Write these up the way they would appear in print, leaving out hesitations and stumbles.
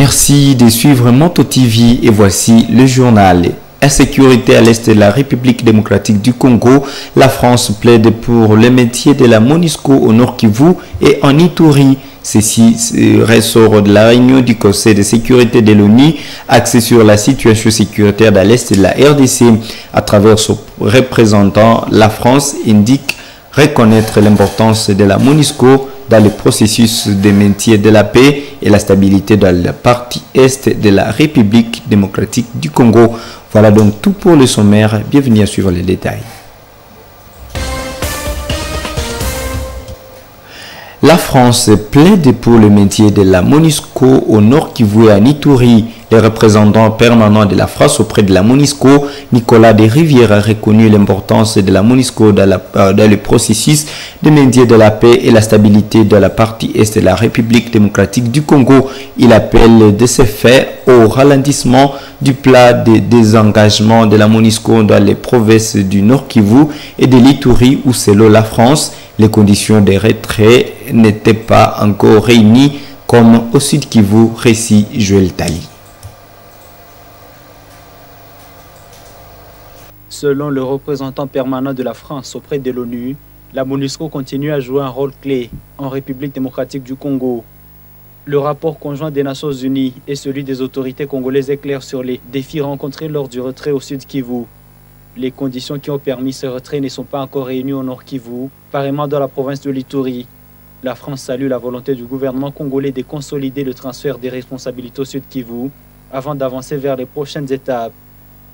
Merci de suivre Moto TV et voici le journal. Insécurité à l'est de la République démocratique du Congo. La France plaide pour le métier de la MONUSCO au Nord Kivu et en Ituri. Ceci ressort de la réunion du Conseil de sécurité de l'ONU axée sur la situation sécuritaire dans l'est de la RDC. À travers son représentant, la France indique reconnaître l'importance de la MONUSCO dans le processus de maintien de la paix et la stabilité dans la partie est de la République démocratique du Congo. Voilà donc tout pour le sommaire. Bienvenue à suivre les détails. La France plaide pour le maintien de la MONUSCO au Nord Kivu et à Ituri. Le représentant permanent de la France auprès de la MONUSCO, Nicolas de Rivière, a reconnu l'importance de la MONUSCO dans le processus de maintien de la paix et la stabilité de la partie est de la République démocratique du Congo. Il appelle de ce fait au ralentissement du plan de désengagement de la MONUSCO dans les provinces du Nord Kivu et de l'Ituri où, selon la France, les conditions de retrait n'étaient pas encore réunies comme au Sud Kivu, récit Joël Tali. Selon le représentant permanent de la France auprès de l'ONU, la MONUSCO continue à jouer un rôle clé en République démocratique du Congo. Le rapport conjoint des Nations Unies et celui des autorités congolaises éclairent sur les défis rencontrés lors du retrait au Sud Kivu. Les conditions qui ont permis ce retrait ne sont pas encore réunies au Nord Kivu, pareillement dans la province de l'Ituri. La France salue la volonté du gouvernement congolais de consolider le transfert des responsabilités au Sud Kivu avant d'avancer vers les prochaines étapes.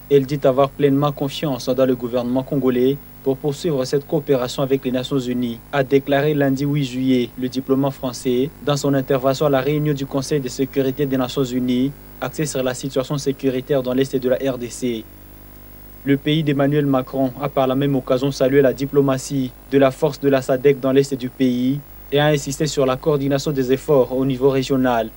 Elle dit avoir pleinement confiance dans le gouvernement congolais pour poursuivre cette coopération avec les Nations Unies, a déclaré lundi 8 juillet le diplomate français dans son intervention à la réunion du Conseil de sécurité des Nations Unies axée sur la situation sécuritaire dans l'est de la RDC. Le pays d'Emmanuel Macron a par la même occasion salué la diplomatie de la force de la SADC dans l'est du pays et a insisté sur la coordination des efforts au niveau régional.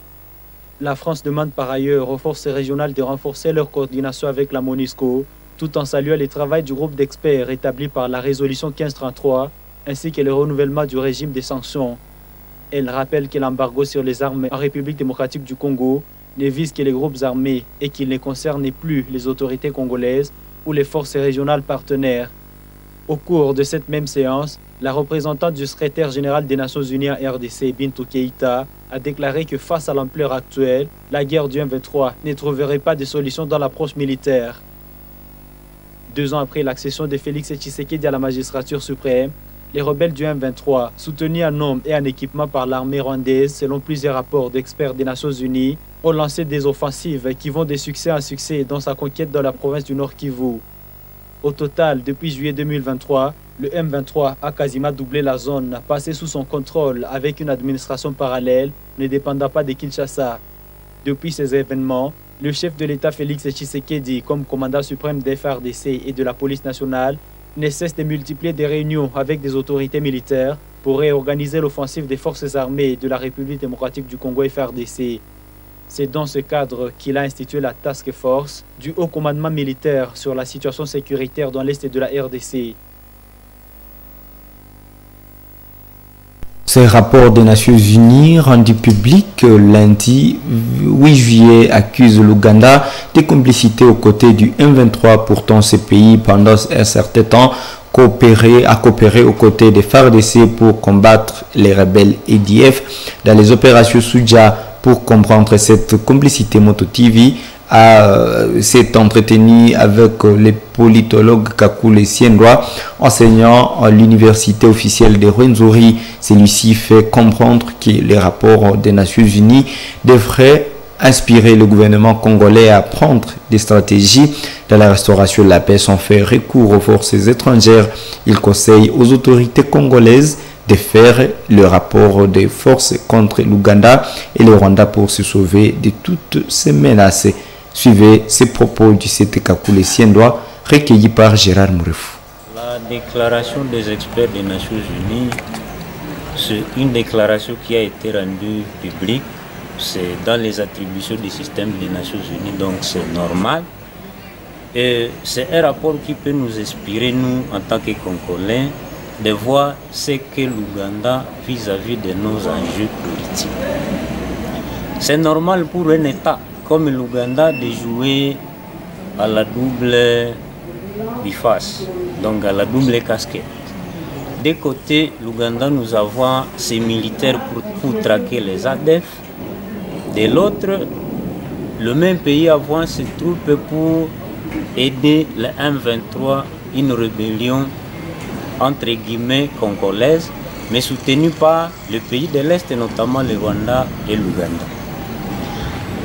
La France demande par ailleurs aux forces régionales de renforcer leur coordination avec la MONUSCO, tout en saluant le travail du groupe d'experts établi par la résolution 1533, ainsi que le renouvellement du régime des sanctions. Elle rappelle que l'embargo sur les armes en République démocratique du Congo ne vise que les groupes armés et qu'il ne concerne plus les autorités congolaises ou les forces régionales partenaires. Au cours de cette même séance, la représentante du secrétaire général des Nations Unies en RDC, Bintou Keïta, a déclaré que face à l'ampleur actuelle, la guerre du M23 ne trouverait pas de solution dans l'approche militaire. 2 ans après l'accession de Félix Tshisekedi à la magistrature suprême, les rebelles du M23, soutenus en nombre et en équipement par l'armée rwandaise, selon plusieurs rapports d'experts des Nations Unies, ont lancé des offensives qui vont de succès en succès dans sa conquête dans la province du Nord Kivu. Au total, depuis juillet 2023, le M23 a quasiment doublé la zone passée sous son contrôle avec une administration parallèle ne dépendant pas de Kinshasa. Depuis ces événements, le chef de l'État Félix Tshisekedi, comme commandant suprême des FARDC et de la police nationale, ne cesse de multiplier des réunions avec des autorités militaires pour réorganiser l'offensive des forces armées de la République démocratique du Congo FARDC. C'est dans ce cadre qu'il a institué la Task Force du Haut Commandement militaire sur la situation sécuritaire dans l'Est de la RDC. Ce rapport des Nations Unies rendu public lundi 8 juillet accuse l'Ouganda de complicité aux côtés du M23. Pourtant, ce pays, pendant un certain temps, a coopéré aux côtés des FARDC pour combattre les rebelles EDF dans les opérations Soudja. Pour comprendre cette complicité, Moto TV s'est entretenu avec le politologue Kakule Siendwa, enseignant à l'université officielle de Rwenzori. Celui-ci fait comprendre que les rapports des Nations Unies devraient inspirer le gouvernement congolais à prendre des stratégies dans la restauration de la paix sans faire recours aux forces étrangères. Il conseille aux autorités congolaises de faire le rapport des forces contre l'Ouganda et le Rwanda pour se sauver de toutes ces menaces. Suivez ces propos du CT Kakule Siendwa, recueillis par Gérard Mourefou. La déclaration des experts des Nations Unies, c'est une déclaration qui a été rendue publique. C'est dans les attributions du système des Nations Unies, donc c'est normal. Et c'est un rapport qui peut nous inspirer, nous, en tant que Congolais, de voir ce que l'Ouganda vis-à-vis de nos enjeux politiques. C'est normal pour un État comme l'Ouganda de jouer à la double biface, donc à la double casquette. D'un côté, l'Ouganda, nous avons ses militaires pour traquer les ADF. De l'autre, le même pays a ses troupes pour aider le M23, une rébellion entre guillemets congolaise, mais soutenue par le pays de l'Est, notamment le Rwanda et l'Ouganda.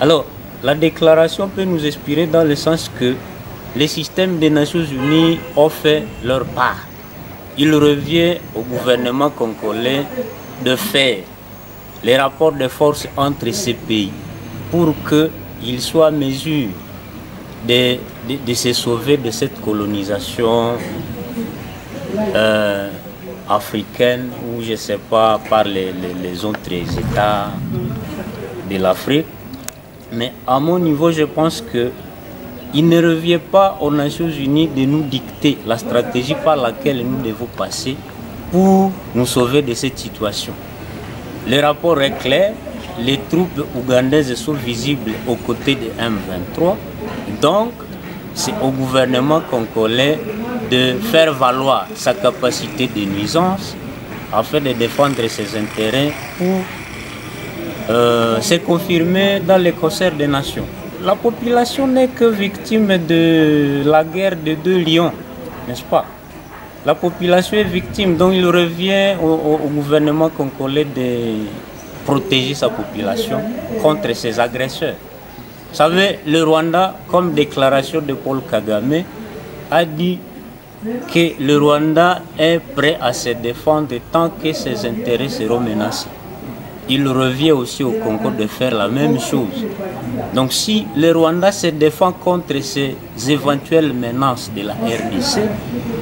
Alors, la déclaration peut nous inspirer dans le sens que les systèmes des Nations Unies ont fait leur part. Il revient au gouvernement congolais de faire les rapports de force entre ces pays pour qu'ils soient en mesure de se sauver de cette colonisation africaine ou je ne sais pas par les autres États de l'Afrique. Mais à mon niveau, je pense qu'il ne revient pas aux Nations Unies de nous dicter la stratégie par laquelle nous devons passer pour nous sauver de cette situation. Le rapport est clair, les troupes ougandaises sont visibles aux côtés de M23, donc c'est au gouvernement congolais de faire valoir sa capacité de nuisance afin de défendre ses intérêts pour se confirmer dans les concerts des nations. La population n'est que victime de la guerre de deux lions, n'est-ce pas? La population est victime, donc il revient au gouvernement congolais de protéger sa population contre ses agresseurs. Vous savez, le Rwanda, comme déclaration de Paul Kagame, a dit que le Rwanda est prêt à se défendre tant que ses intérêts seront menacés. Il revient aussi au Congo de faire la même chose. Donc si le Rwanda se défend contre ces éventuelles menaces de la RDC,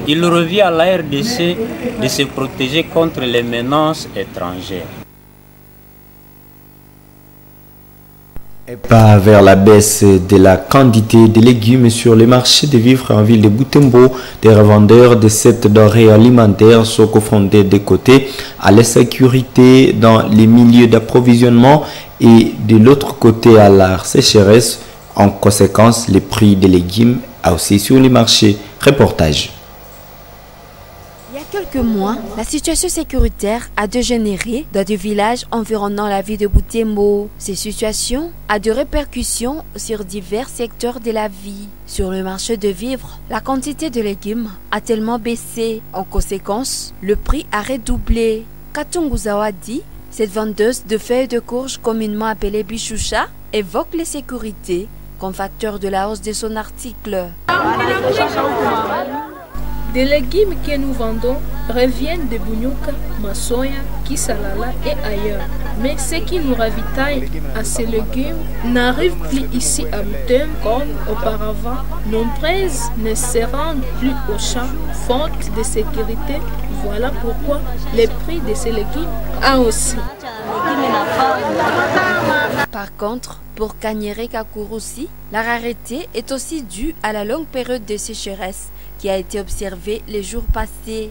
il revient à la RDC de se protéger contre les menaces étrangères. Et pas vers la baisse de la quantité de légumes sur les marchés de vivres en ville de Butembo. Des revendeurs de cette denrée alimentaire sont confrontés de côté à l'insécurité dans les milieux d'approvisionnement et de l'autre côté à la sécheresse. En conséquence, les prix des légumes aussi sur les marchés. Reportage. Il y a quelques mois, la situation sécuritaire a dégénéré dans des villages environnant la ville de Butembo. Ces situations ont des répercussions sur divers secteurs de la vie. Sur le marché de vivres, la quantité de légumes a tellement baissé. En conséquence, le prix a redoublé. Katungu Zawadi, cette vendeuse de feuilles de courge communément appelée bichoucha, évoque l'insécurité comme facteur de la hausse de son article. Des légumes que nous vendons reviennent de Bunyuka, Masoya, Kisalala et ailleurs. Mais ce qui nous ravitaille à ces légumes n'arrive plus ici à Butembo comme auparavant. Nombreuses ne se rendent plus au champ, faute de sécurité. Voilà pourquoi les prix de ces légumes a aussi. Par contre, pour Kanyere Kakurusi, la rareté est aussi due à la longue période de sécheresse qui a été observée les jours passés.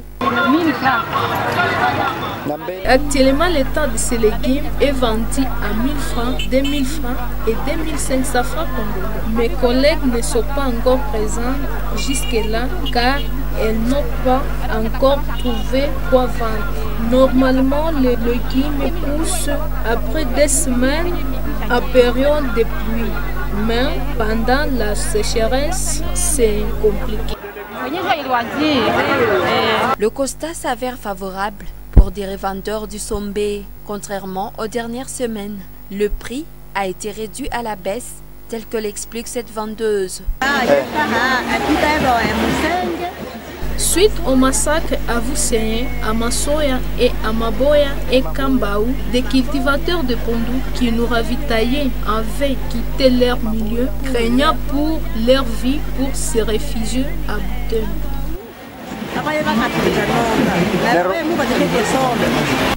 Actuellement, l'état de ces légumes est vendu à 1000 francs, 2000 francs et 2500 francs congolais. Mes collègues ne sont pas encore présents jusque-là car elles n'ont pas encore trouvé quoi vendre. Normalement, les légumes poussent après des semaines en période de pluie, mais pendant la sécheresse, c'est compliqué. Le constat s'avère favorable pour des revendeurs du Sombé. Contrairement aux dernières semaines, le prix a été réduit à la baisse, tel que l'explique cette vendeuse. Suite au massacre à Vucien, à Masoya et à Maboya et Kambaou, des cultivateurs de Pondou qui nous ravitaillaient avaient quitté leur milieu, craignant pour leur vie pour se réfugier à Butembo.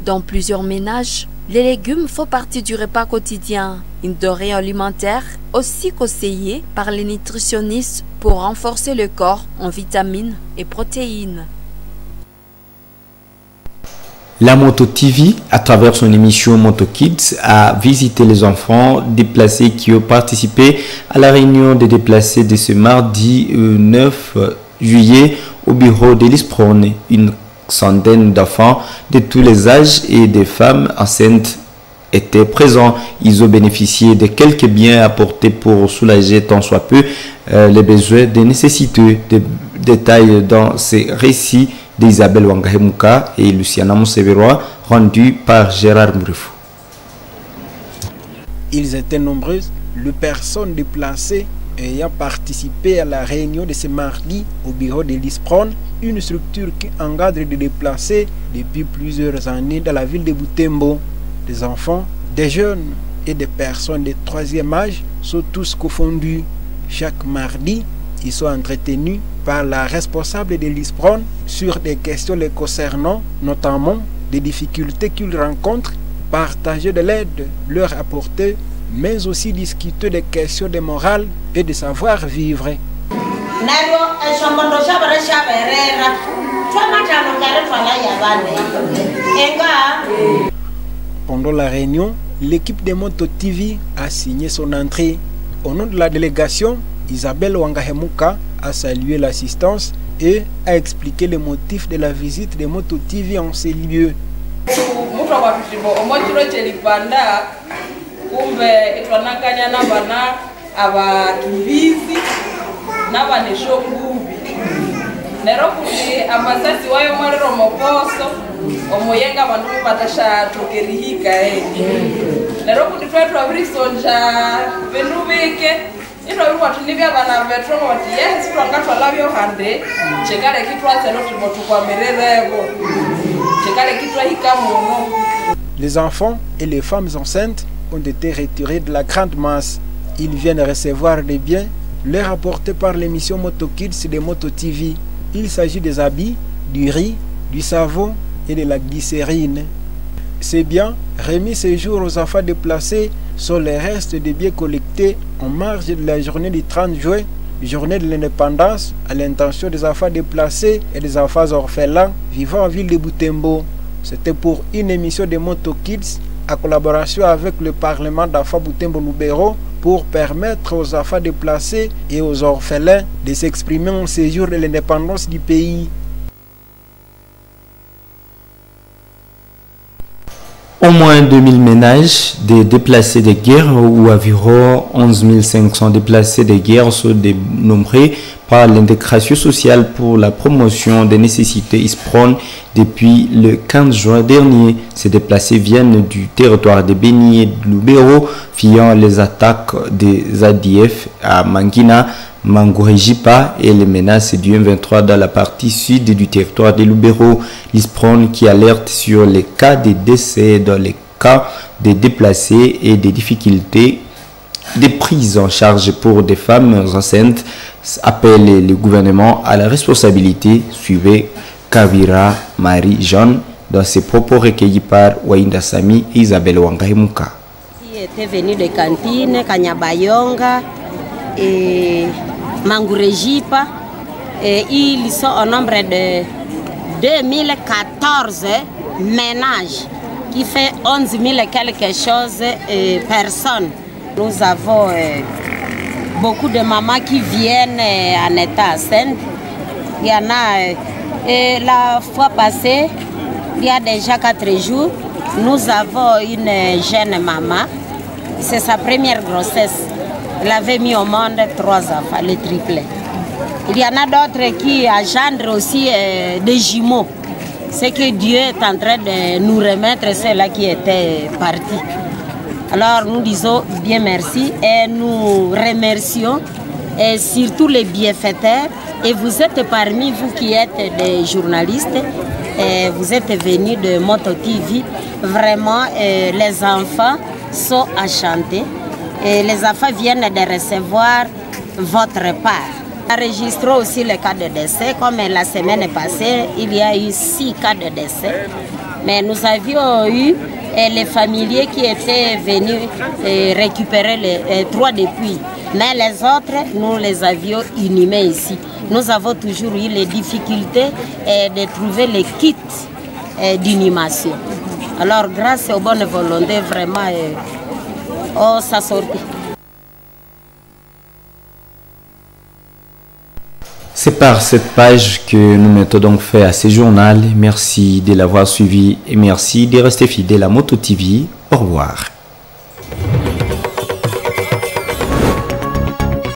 Dans plusieurs ménages, les légumes font partie du repas quotidien, une denrée alimentaire aussi conseillée par les nutritionnistes pour renforcer le corps en vitamines et protéines. La Moto TV, à travers son émission Moto Kids, a visité les enfants déplacés qui ont participé à la réunion des déplacés de ce mardi 9 juillet au bureau de l'ISPRON. Une centaine d'enfants de tous les âges et des femmes enceintes étaient présents. Ils ont bénéficié de quelques biens apportés pour soulager tant soit peu les besoins des nécessiteux. Des détails dans ces récits d'Isabelle Wangahemuka et Luciana Monseveroa, rendus par Gérard Mourifou. Ils étaient nombreux, les personnes déplacées ayant participé à la réunion de ce mardi au bureau de l'ISPRON, une structure qui encadre des déplacés depuis plusieurs années dans la ville de Butembo. Des enfants, des jeunes et des personnes de troisième âge sont tous confondus. Chaque mardi, ils sont entretenus par la responsable de l'ISPRON sur des questions les concernant, notamment des difficultés qu'ils rencontrent, partager de l'aide leur apporter, mais aussi discuter des questions de morale et de savoir-vivre. Pendant la réunion, l'équipe de Moto TV a signé son entrée. Au nom de la délégation, Isabelle Wangahemuka a salué l'assistance et a expliqué les motifs de la visite de Moto TV en ces lieux. Les enfants et les femmes enceintes ont été retirés de la grande masse. Ils viennent recevoir des biens leur apportés par l'émission Moto Kids de Moto TV. Il s'agit des habits, du riz, du savon et de la glycérine. Ces biens, remis ce jour aux enfants déplacés, sont les restes des biens collectés en marge de la journée du 30 juin, journée de l'indépendance, à l'intention des enfants déplacés et des enfants orphelins vivant en ville de Butembo. C'était pour une émission de Moto Kids, en collaboration avec le Parlement d'enfants Butembo-Lubero, pour permettre aux enfants déplacés et aux orphelins de s'exprimer en séjour de l'indépendance du pays. Au moins 2000 ménages des déplacés de guerre ou environ 11 500 déplacés de guerre sont dénombrés par l'intégration sociale pour la promotion des nécessités ISPRON depuis le 15 juin dernier. Ces déplacés viennent du territoire de Beni et de Lubero, fuyant les attaques des ADF à Mangina, Mangorejipa et les menaces du M23 dans la partie sud du territoire de Lubero. L'ISPRON qui alerte sur les cas de décès dans les cas des déplacés et des difficultés de prise en charge pour des femmes enceintes appelle le gouvernement à la responsabilité. Suivez Kavira Marie-Jeanne dans ses propos recueillis par Wainda Sami et Isabelle Wangahemuka. Qui était venu de Cantine, Kanyabayonga et Mangorejipa, et ils sont au nombre de 2014 ménages, qui fait 11 000 et quelque chose personnes. Nous avons beaucoup de mamans qui viennent en état enceinte. Il y en a, la fois passée, il y a déjà 4 jours, nous avons une jeune maman, c'est sa première grossesse. Elle avait mis au monde 3 enfants, les triplets. Il y en a d'autres qui engendrent aussi des jumeaux. C'est que Dieu est en train de nous remettre ceux-là qui étaient partis. Alors nous disons bien merci et nous remercions et surtout les bienfaiteurs. Et vous êtes parmi vous qui êtes des journalistes, et vous êtes venus de Moto TV. Vraiment, les enfants sont enchantés. Et les enfants viennent de recevoir votre part. Enregistrons aussi le cas de décès. Comme la semaine passée, il y a eu 6 cas de décès. Mais nous avions eu les familiers qui étaient venus récupérer les 3 depuis. Mais les autres, nous les avions inhumés ici. Nous avons toujours eu les difficultés de trouver les kits d'inhumation. Alors grâce aux bonnes volontés, vraiment, ça sortit. C'est par cette page que nous mettons donc fait à ce journal. Merci de l'avoir suivi et merci de rester fidèle à Moto TV. Au revoir.